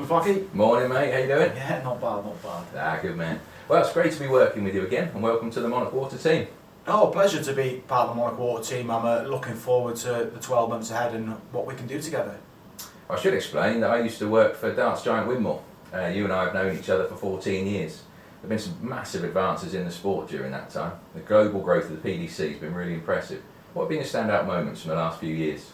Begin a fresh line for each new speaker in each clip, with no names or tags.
Flocky.
Morning, mate. How you doing?
Yeah, not bad, not bad.
Good man. Well, it's great to be working with you again, and welcome to the Monarch Water team.
Oh, pleasure to be part of the Monarch Water team. I'm looking forward to the 12 months ahead and what we can do together.
I should explain that I used to work for darts giant Winmore. You and I have known each other for 14 years. There have been some massive advances in the sport during that time. The global growth of the PDC has been really impressive. What have been the standout moments from the last few years?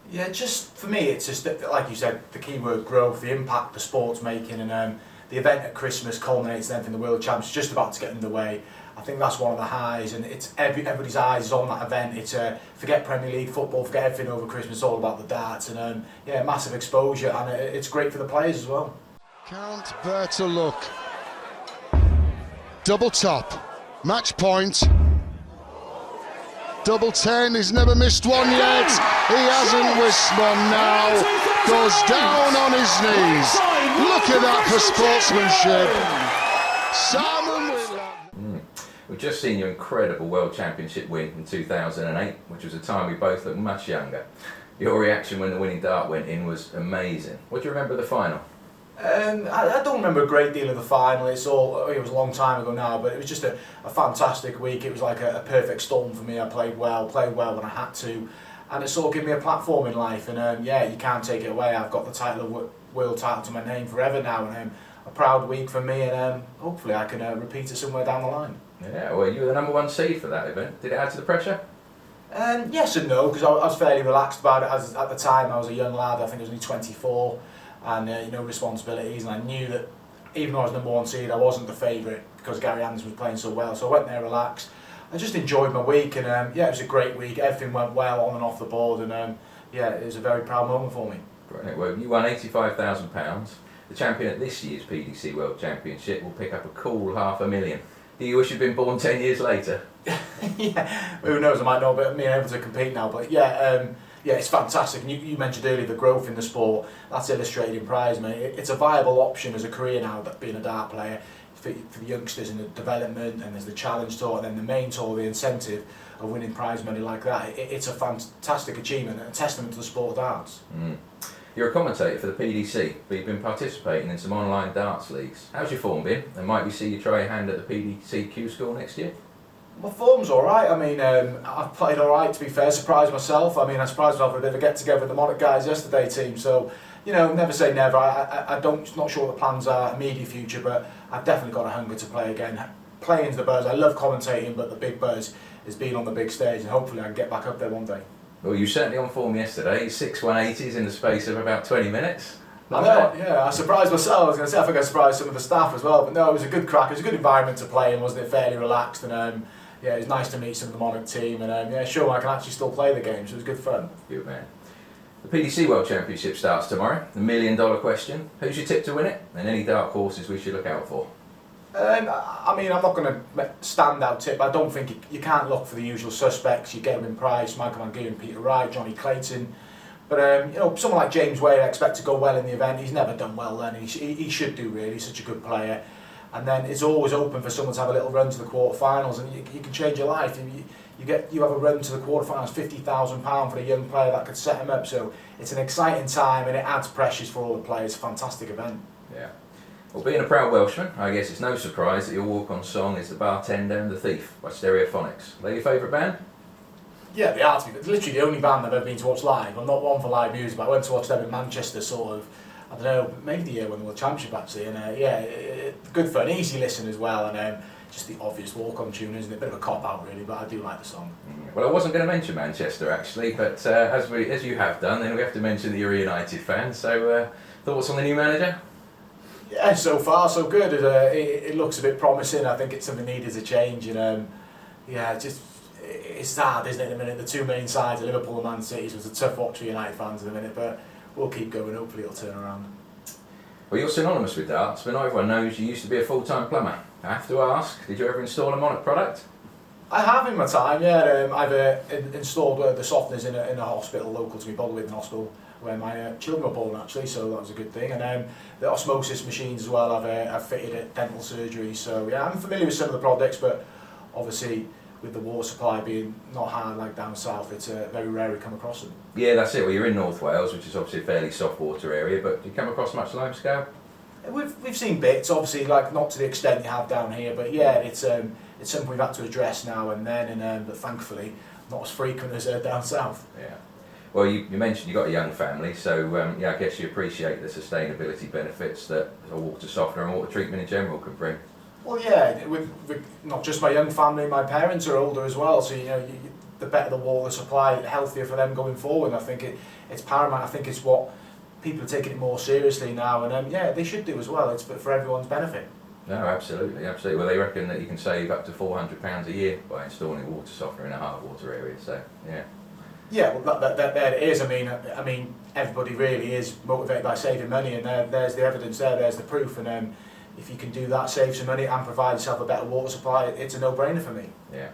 Yeah, just for me, it's just like you said, the key word growth, the impact the sport's making, and the event at Christmas culminates then in the World Champs, just about to get underway. I think that's one of the highs, and it's everybody's eyes is on that event. It's forget Premier League football, forget everything over Christmas, it's all about the darts, and yeah, massive exposure, and it's great for the players as well.
Can't bear to look. Double top, match point. Double 10, he's never missed one yet. He hasn't missed one now. Goes down on his knees. Look at that for sportsmanship. Simon
We've just seen your incredible World Championship win in 2008, which was a time we both looked much younger. Your reaction when the winning dart went in was amazing. What do you remember of the final?
I don't remember a great deal of the final. It was a long time ago now, but it was just a fantastic week. It was like a perfect storm for me. I played well when I had to, and it sort of gave me a platform in life. And yeah, you can't take it away. I've got the title of world title to my name forever now, and a proud week for me. And hopefully I can repeat it somewhere down the line.
Yeah, well, you were the #1 seed for that event. Did it add to the pressure?
Yes and no, because I was fairly relaxed about it. At the time, I was a young lad. I think I was only 24. And responsibilities, and I knew that even though I was #1 seed, I wasn't the favourite because Gary Anderson was playing so well. So I went there relaxed. I just enjoyed my week, and yeah, it was a great week. Everything went well on and off the board, and yeah, it was a very proud moment for me.
Brilliant. Well, you won £85,000. The champion at this year's PDC World Championship will pick up a cool $500,000. Do you wish you'd been born 10 years later?
Yeah, who knows? I might not be able to compete now, but yeah. Yeah, it's fantastic. And you mentioned earlier the growth in the sport. That's illustrated in prize money. It's a viable option as a career now, that being a dart player, for the youngsters in the development, and there's the challenge tour, and then the main tour, the incentive of winning prize money like that. It's a fantastic achievement and a testament to the sport of darts.
You're a commentator for the PDC, but you've been participating in some online darts leagues. How's your form been? And might we see you try your hand at the PDC Q School next year?
My form's alright. I mean, I've played alright, to be fair. Surprised myself. I mean, I surprised myself with a bit of a get-together with the Monarch guys yesterday team. So, never say never. Not sure what the plans are, immediate future, but I've definitely got a hunger to play again. Playing the buzz. I love commentating, but the big buzz is being on the big stage, and hopefully I can get back up there one day.
Well, you were certainly on form yesterday. 6 180s in the space of about 20 minutes.
I know, yeah, I surprised myself. I was going to say, I think I surprised some of the staff as well, but no, it was a good crack. It was a good environment to play in, wasn't it? Fairly relaxed, and yeah, it was nice to meet some of the Monarch team, and yeah, sure, I can actually still play the game, so it was good fun.
Good man. The PDC World Championship starts tomorrow. The $1 million question: who's your tip to win it, and any dark horses we should look out for?
I mean, I'm not going to stand out tip. I don't think you can't look for the usual suspects. You get him in Price, Michael Van Gogh, Peter Wright, Johnny Clayton. But someone like James Wade, I expect to go well in the event. He's never done well then. He should do, really. He's such a good player. And then it's always open for someone to have a little run to the quarterfinals, and you can change your life. You have a run to the quarterfinals, £50,000 for a young player that could set him up. So it's an exciting time, and it adds pressures for all the players. Fantastic event.
Yeah. Well, being a proud Welshman, I guess it's no surprise that your walk-on song is The Bartender and the Thief by Stereophonics. Are they your favourite band?
Yeah, they are. It's literally the only band I've ever been to watch live. I'm not one for live music, but I went to watch them in Manchester, sort of, I don't know, maybe the year when they won the championship actually, and yeah, good fun, easy listen as well, and just the obvious walk-on tune, isn't it? A bit of a cop-out really, but I do like the song.
Well, I wasn't going to mention Manchester actually, but as you have done, then we have to mention that you're a United fan, so thoughts on the new manager?
Yeah, so far so good. It looks a bit promising. I think it's something needed to change, and yeah, it's sad, isn't it, at the minute? The two main sides, Liverpool and Man City, so it's a tough watch for United fans at the minute, but we'll keep going, hopefully it'll turn around.
Well, you're synonymous with darts, but not everyone knows you used to be a full-time plumber. I have to ask, did you ever install a Monarch product?
I have in my time, yeah. I've installed the softeners in a hospital local to me, Baldwin Hospital, where my children were born actually, so that was a good thing. And the osmosis machines as well, I've fitted at dental surgery, so yeah, I'm familiar with some of the products, but obviously with the water supply being not hard like down south, it's very rare we come across them.
Yeah, that's it. Well, you're in North Wales, which is obviously a fairly soft water area, but do you come across much limescale?
We've seen bits, obviously, like not to the extent you have down here, but yeah, it's something we've had to address now and then, and but thankfully not as frequent as down south.
Yeah. Well, you mentioned you've got a young family, so yeah, I guess you appreciate the sustainability benefits that a water softener and water treatment in general could bring.
Well, yeah, with not just my young family, my parents are older as well, so you know, the better the water supply, the healthier for them going forward. And I think it's paramount. I think it's what people are taking it more seriously now, and yeah, they should do as well. It's for everyone's benefit.
No, absolutely, absolutely. Well, they reckon that you can save up to £400 a year by installing a water softener in a hard water area. So, yeah.
Yeah, well, that it is. I mean, everybody really is motivated by saving money, and there's the evidence there. There's the proof, and if you can do that, save some money, and provide yourself a better water supply, it's a no-brainer for me.
Yeah.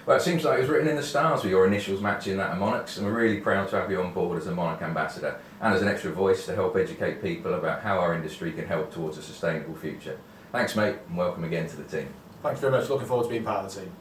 Well, it seems like it was written in the stars with your initials matching that of Monarch's, and we're really proud to have you on board as a Monarch ambassador and as an extra voice to help educate people about how our industry can help towards a sustainable future. Thanks, mate, and welcome again to the team.
Thanks very much. Looking forward to being part of the team.